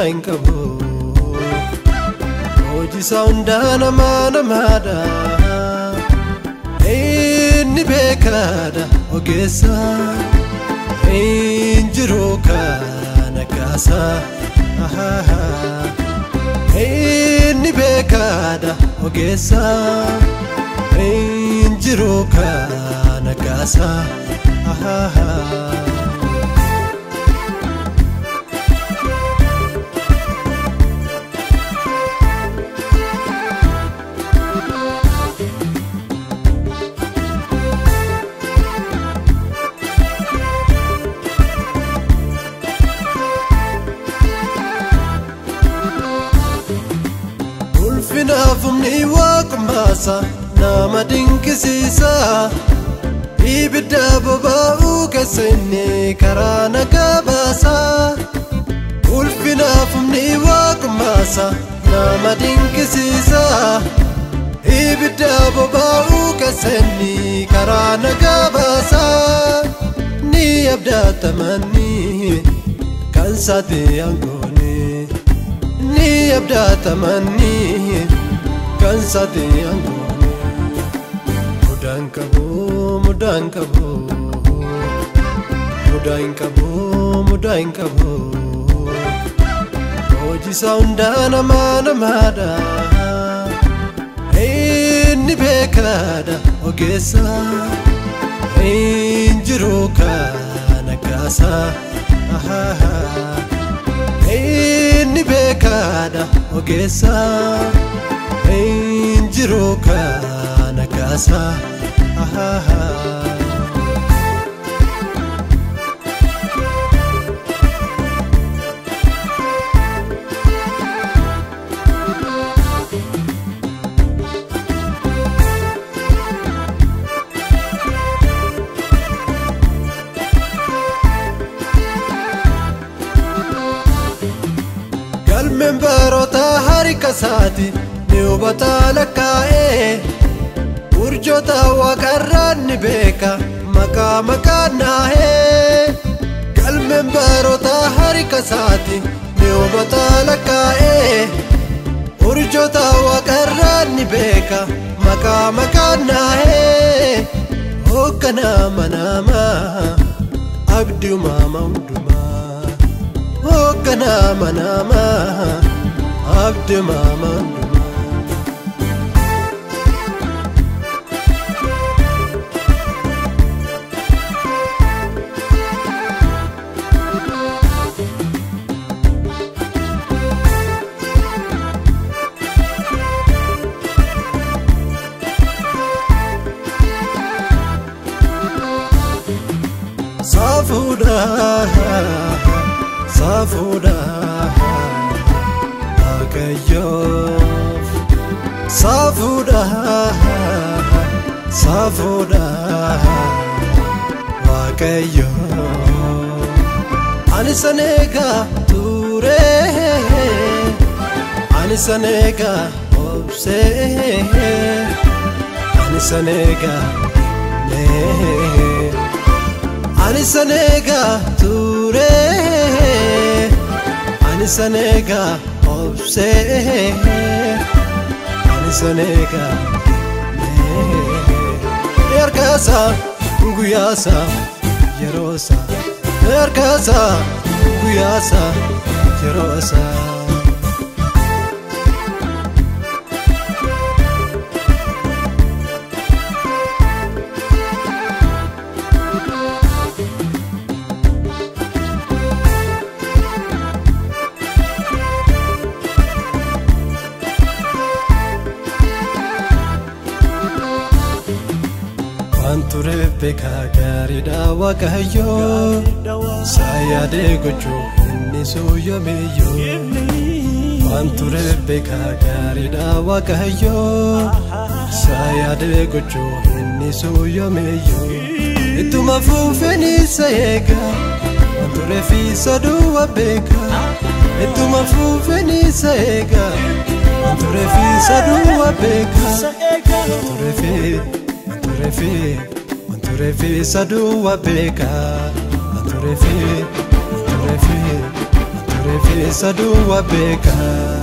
mudain qabu hoji saundana mana mada inni bekada ogesa injiru kana kasa inni bekada ogesa injiru kana kasa Ulfinafumni waqmasa nama dinkisisa ibidda baba'u kasini karana kabasa Ulfinafumni waqmasa nama dinkisisa ibidda baba'u kasini karana kabasa ni abda tamani kansati angoni ni abda tamani kansati angoni mudain qabu mudain qabu hoji saundana mana mada inni bekada ogesa injiru kana kasa inni bekada ogesa injiru kana kasa Membarota harika sati ni ubatala kae urjota waqarran beka maka nahe gal membarota harika sati ni ubatala kae urjota waqarran beka maka nahe hokana manama abdu mama hokana manama abdu mama Safuda Akayof Safuda Akayof Anisanega ture Anisanega obse Anisanega ne Anisanega ture Anisanega obse Anisanega Erkasa guyasa yerosa Erkasa guyasa yerosa Anture beka garida wakayo sayade gocho niso yomeyo Anture beka garida wakayo sayade gocho niso yomeyo Ituma fufeni sayega Anture fi sadu wabeka Ituma fufeni sayega Anture fi sadu wabeka Anture fi sadu wabeka Anture fi rifeensa duwwaa beekaa.